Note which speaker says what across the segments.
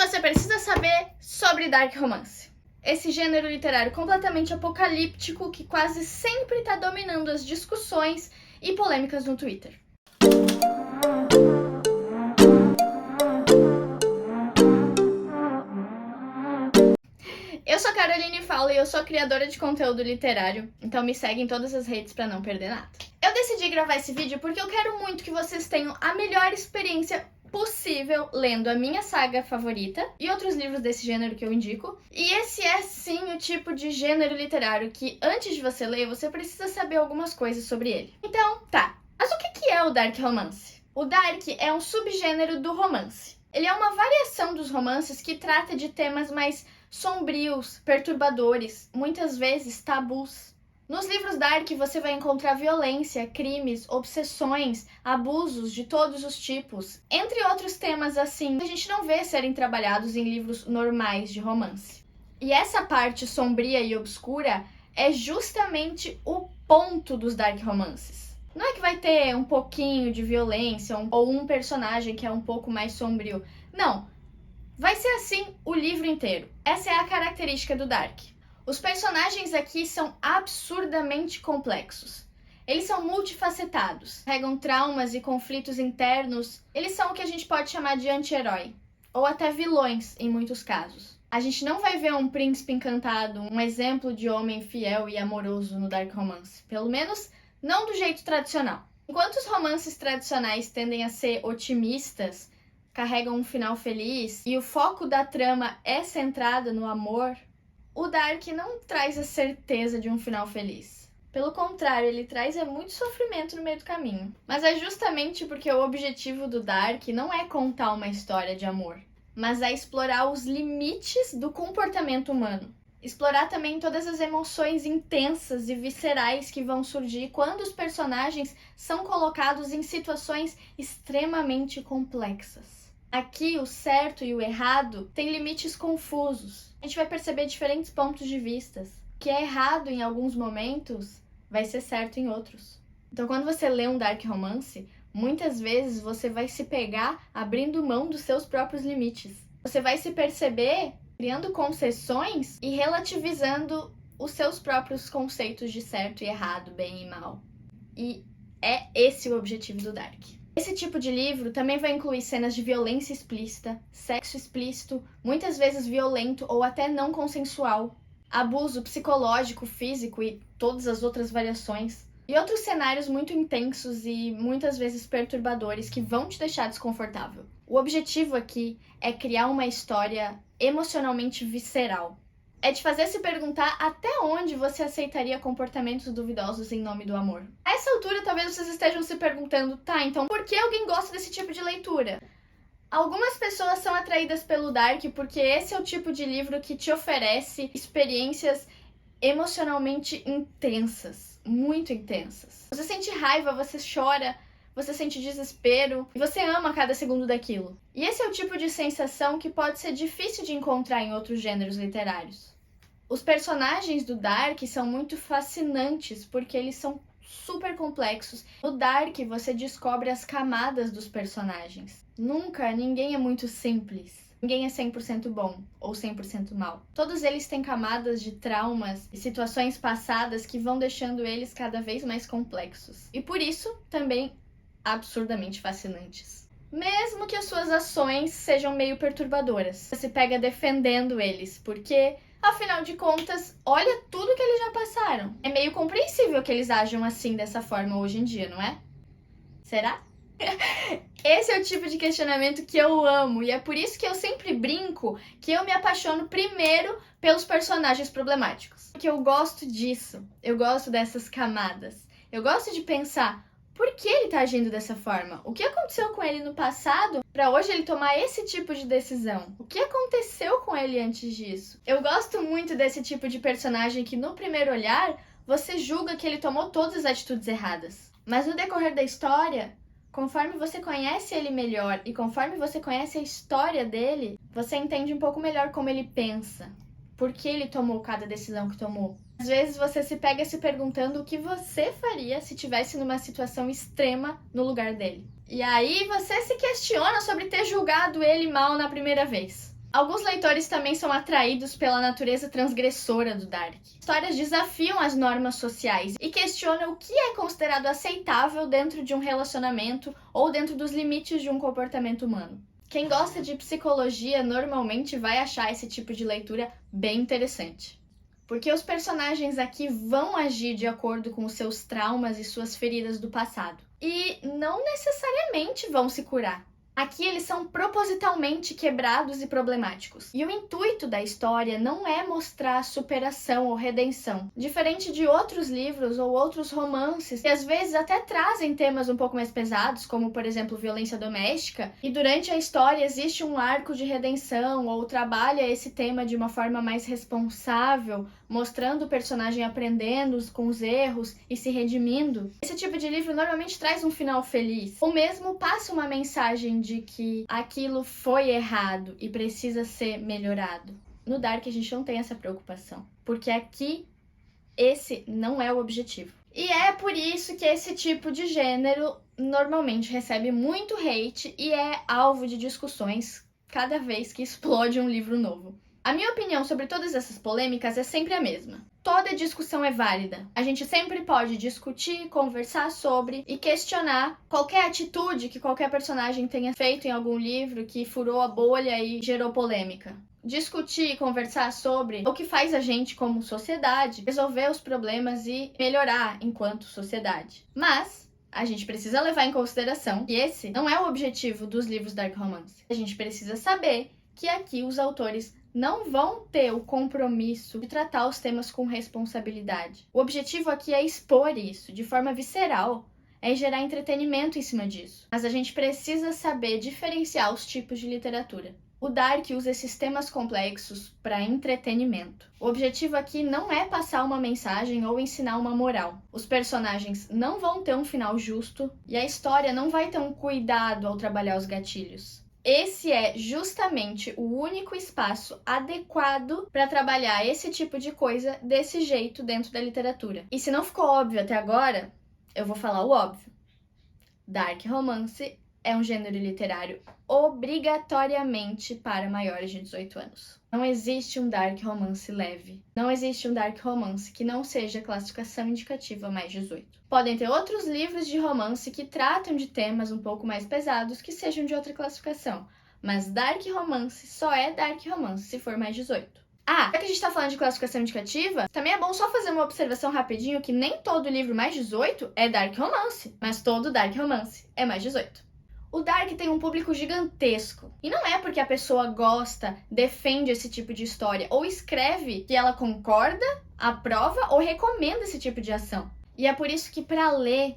Speaker 1: você precisa saber sobre dark romance. Esse gênero literário completamente apocalíptico que quase sempre está dominando as discussões e polêmicas no Twitter. Eu sou a Caroline Fowler e eu sou criadora de conteúdo literário, então me segue em todas as redes para não perder nada. Eu decidi gravar esse vídeo porque eu quero muito que vocês tenham a melhor experiência possível lendo a minha saga favorita e outros livros desse gênero que eu indico. E esse é sim o tipo de gênero literário que antes de você ler, você precisa saber algumas coisas sobre ele. Então, tá. Mas o que é o dark romance? O dark é um subgênero do romance. Ele é uma variação dos romances que trata de temas mais sombrios, perturbadores, muitas vezes tabus. Nos livros dark você vai encontrar violência, crimes, obsessões, abusos de todos os tipos, entre outros temas assim que a gente não vê serem trabalhados em livros normais de romance. E essa parte sombria e obscura é justamente o ponto dos dark romances. Não é que vai ter um pouquinho de violência ou um personagem que é um pouco mais sombrio. Não. Vai ser assim o livro inteiro. Essa é a característica do dark. Os personagens aqui são absurdamente complexos. Eles são multifacetados, carregam traumas e conflitos internos. Eles são o que a gente pode chamar de anti-herói, ou até vilões em muitos casos. A gente não vai ver um príncipe encantado, um exemplo de homem fiel e amoroso no dark romance. Pelo menos não do jeito tradicional. Enquanto os romances tradicionais tendem a ser otimistas, carregam um final feliz e o foco da trama é centrado no amor, o dark não traz a certeza de um final feliz. Pelo contrário, ele traz muito sofrimento no meio do caminho. Mas é justamente porque o objetivo do dark não é contar uma história de amor, mas é explorar os limites do comportamento humano. Explorar também todas as emoções intensas e viscerais que vão surgir quando os personagens são colocados em situações extremamente complexas. Aqui, o certo e o errado têm limites confusos. A gente vai perceber diferentes pontos de vista. O que é errado em alguns momentos vai ser certo em outros. Então, quando você lê um dark romance, muitas vezes você vai se pegar abrindo mão dos seus próprios limites. Você vai se perceber criando concessões e relativizando os seus próprios conceitos de certo e errado, bem e mal. E é esse o objetivo do dark. Esse tipo de livro também vai incluir cenas de violência explícita, sexo explícito, muitas vezes violento ou até não consensual, abuso psicológico, físico e todas as outras variações, e outros cenários muito intensos e muitas vezes perturbadores que vão te deixar desconfortável. O objetivo aqui é criar uma história emocionalmente visceral. É de fazer se perguntar até onde você aceitaria comportamentos duvidosos em nome do amor. A essa altura, talvez vocês estejam se perguntando, tá, então por que alguém gosta desse tipo de leitura? Algumas pessoas são atraídas pelo dark porque esse é o tipo de livro que te oferece experiências emocionalmente intensas, muito intensas. Você sente raiva, você chora, você sente desespero e você ama cada segundo daquilo. E esse é o tipo de sensação que pode ser difícil de encontrar em outros gêneros literários. Os personagens do dark são muito fascinantes porque eles são super complexos. No dark você descobre as camadas dos personagens. Nunca ninguém é muito simples. Ninguém é 100% bom ou 100% mal. Todos eles têm camadas de traumas e situações passadas que vão deixando eles cada vez mais complexos. E por isso também absurdamente fascinantes. Mesmo que as suas ações sejam meio perturbadoras. Você se pega defendendo eles, porque afinal de contas, olha tudo que eles já passaram. É meio compreensível que eles ajam assim, dessa forma hoje em dia, não é? Será? Esse é o tipo de questionamento que eu amo, e é por isso que eu sempre brinco que eu me apaixono primeiro pelos personagens problemáticos. Porque eu gosto disso, eu gosto dessas camadas. Eu gosto de pensar, por que ele tá agindo dessa forma? O que aconteceu com ele no passado para hoje ele tomar esse tipo de decisão? O que aconteceu com ele antes disso? Eu gosto muito desse tipo de personagem que no primeiro olhar você julga que ele tomou todas as atitudes erradas. Mas no decorrer da história, conforme você conhece ele melhor e conforme você conhece a história dele, você entende um pouco melhor como ele pensa. Por que ele tomou cada decisão que tomou? Às vezes você se pega se perguntando o que você faria se estivesse numa situação extrema no lugar dele. E aí você se questiona sobre ter julgado ele mal na primeira vez. Alguns leitores também são atraídos pela natureza transgressora do Dark. Histórias desafiam as normas sociais e questionam o que é considerado aceitável dentro de um relacionamento ou dentro dos limites de um comportamento humano. Quem gosta de psicologia normalmente vai achar esse tipo de leitura bem interessante. Porque os personagens aqui vão agir de acordo com os seus traumas e suas feridas do passado. E não necessariamente vão se curar. Aqui eles são propositalmente quebrados e problemáticos. E o intuito da história não é mostrar superação ou redenção. Diferente de outros livros ou outros romances, que às vezes até trazem temas um pouco mais pesados, como por exemplo violência doméstica, e durante a história existe um arco de redenção ou trabalha esse tema de uma forma mais responsável, mostrando o personagem aprendendo com os erros e se redimindo. Esse tipo de livro normalmente traz um final feliz, ou mesmo passa uma mensagem de que aquilo foi errado e precisa ser melhorado. No Dark a gente não tem essa preocupação, porque aqui esse não é o objetivo. E é por isso que esse tipo de gênero normalmente recebe muito hate e é alvo de discussões cada vez que explode um livro novo. A minha opinião sobre todas essas polêmicas é sempre a mesma. Toda discussão é válida. A gente sempre pode discutir, conversar sobre e questionar qualquer atitude que qualquer personagem tenha feito em algum livro que furou a bolha e gerou polêmica. Discutir e conversar sobre o que faz a gente como sociedade resolver os problemas e melhorar enquanto sociedade. Mas a gente precisa levar em consideração que esse não é o objetivo dos livros Dark Romance. A gente precisa saber que aqui os autores não vão ter o compromisso de tratar os temas com responsabilidade. O objetivo aqui é expor isso de forma visceral, é gerar entretenimento em cima disso. Mas a gente precisa saber diferenciar os tipos de literatura. O Dark usa esses temas complexos para entretenimento. O objetivo aqui não é passar uma mensagem ou ensinar uma moral. Os personagens não vão ter um final justo e a história não vai ter um cuidado ao trabalhar os gatilhos. Esse é justamente o único espaço adequado para trabalhar esse tipo de coisa desse jeito dentro da literatura. E se não ficou óbvio até agora, eu vou falar o óbvio. Dark Romance é um gênero literário obrigatoriamente para maiores de 18 anos. Não existe um Dark Romance leve. Não existe um Dark Romance que não seja classificação indicativa mais 18. Podem ter outros livros de romance que tratam de temas um pouco mais pesados que sejam de outra classificação. Mas Dark Romance só é Dark Romance se for mais 18. Já que a gente tá falando de classificação indicativa, também é bom só fazer uma observação rapidinho que nem todo livro mais 18 é Dark Romance, mas todo Dark Romance é mais 18. O Dark tem um público gigantesco. E não é porque a pessoa gosta, defende esse tipo de história ou escreve que ela concorda, aprova ou recomenda esse tipo de ação. E é por isso que para ler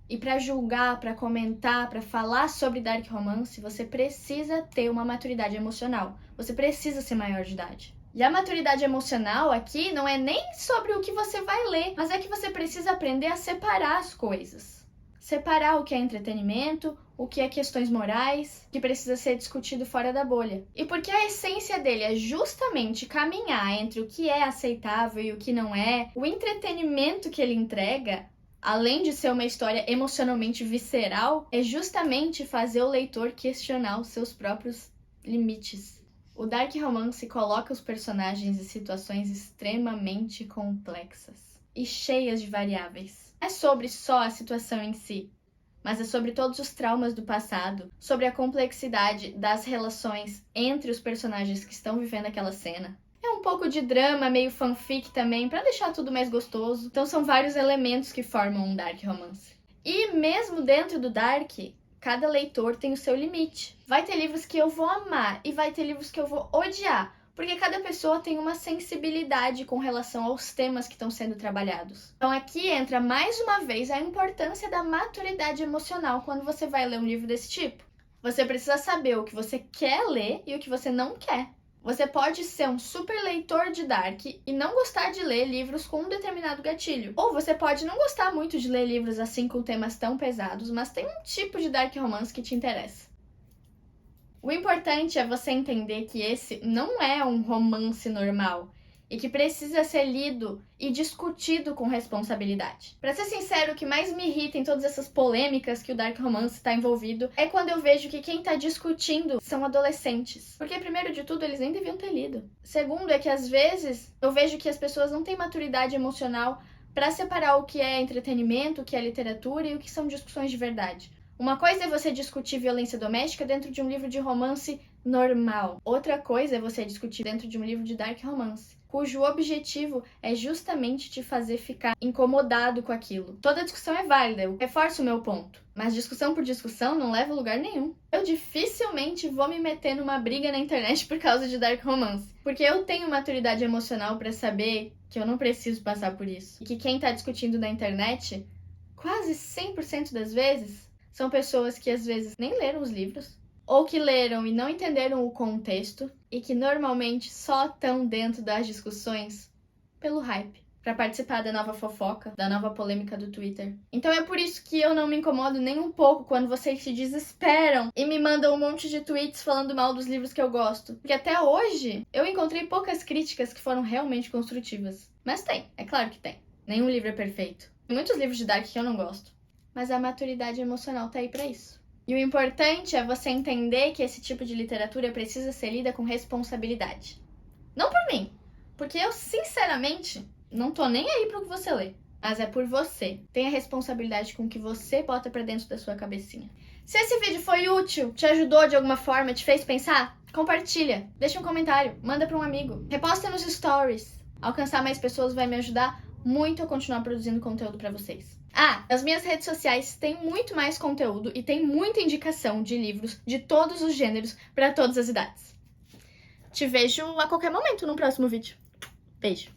Speaker 1: e para julgar, para comentar, para falar sobre Dark Romance, você precisa ter uma maturidade emocional. Você precisa ser maior de idade. E a maturidade emocional aqui não é nem sobre o que você vai ler, mas é que você precisa aprender a separar as coisas. Separar o que é entretenimento, o que é questões morais, que precisa ser discutido fora da bolha. E porque a essência dele é justamente caminhar entre o que é aceitável e o que não é, o entretenimento que ele entrega, além de ser uma história emocionalmente visceral, é justamente fazer o leitor questionar os seus próprios limites. O Dark Romance coloca os personagens em situações extremamente complexas e cheias de variáveis. Não é sobre só a situação em si, mas é sobre todos os traumas do passado, sobre a complexidade das relações entre os personagens que estão vivendo aquela cena. É um pouco de drama, meio fanfic também, pra deixar tudo mais gostoso. Então são vários elementos que formam um Dark Romance. E mesmo dentro do Dark, cada leitor tem o seu limite. Vai ter livros que eu vou amar e vai ter livros que eu vou odiar, porque cada pessoa tem uma sensibilidade com relação aos temas que estão sendo trabalhados. Então aqui entra mais uma vez a importância da maturidade emocional quando você vai ler um livro desse tipo. Você precisa saber o que você quer ler e o que você não quer. Você pode ser um super leitor de Dark e não gostar de ler livros com um determinado gatilho. Ou você pode não gostar muito de ler livros assim com temas tão pesados, mas tem um tipo de Dark Romance que te interessa. O importante é você entender que esse não é um romance normal e que precisa ser lido e discutido com responsabilidade. Pra ser sincero, o que mais me irrita em todas essas polêmicas que o Dark Romance está envolvido é quando eu vejo que quem tá discutindo são adolescentes. Porque, primeiro de tudo, eles nem deviam ter lido. Segundo, é que às vezes eu vejo que as pessoas não têm maturidade emocional pra separar o que é entretenimento, o que é literatura e o que são discussões de verdade. Uma coisa é você discutir violência doméstica dentro de um livro de romance normal. Outra coisa é você discutir dentro de um livro de dark romance, cujo objetivo é justamente te fazer ficar incomodado com aquilo. Toda discussão é válida, eu reforço o meu ponto. Mas discussão por discussão não leva a lugar nenhum. Eu dificilmente vou me meter numa briga na internet por causa de dark romance. Porque eu tenho maturidade emocional pra saber que eu não preciso passar por isso. E que quem tá discutindo na internet, quase 100% das vezes, são pessoas que às vezes nem leram os livros, ou que leram e não entenderam o contexto, e que normalmente só estão dentro das discussões pelo hype, pra participar da nova fofoca, da nova polêmica do Twitter. Então é por isso que eu não me incomodo nem um pouco quando vocês se desesperam e me mandam um monte de tweets falando mal dos livros que eu gosto. Porque até hoje eu encontrei poucas críticas que foram realmente construtivas. Mas tem, é claro que tem. Nenhum livro é perfeito. Tem muitos livros de dark que eu não gosto. Mas a maturidade emocional tá aí pra isso. E o importante é você entender que esse tipo de literatura precisa ser lida com responsabilidade. Não por mim, porque eu, sinceramente, não tô nem aí pro que você lê. Mas é por você. Tenha responsabilidade com o que você bota pra dentro da sua cabecinha. Se esse vídeo foi útil, te ajudou de alguma forma, te fez pensar, compartilha, deixa um comentário, manda pra um amigo, reposta nos stories. Alcançar mais pessoas vai me ajudar muito a continuar produzindo conteúdo pra vocês. As minhas redes sociais têm muito mais conteúdo e tem muita indicação de livros de todos os gêneros para todas as idades. Te vejo a qualquer momento no próximo vídeo. Beijo!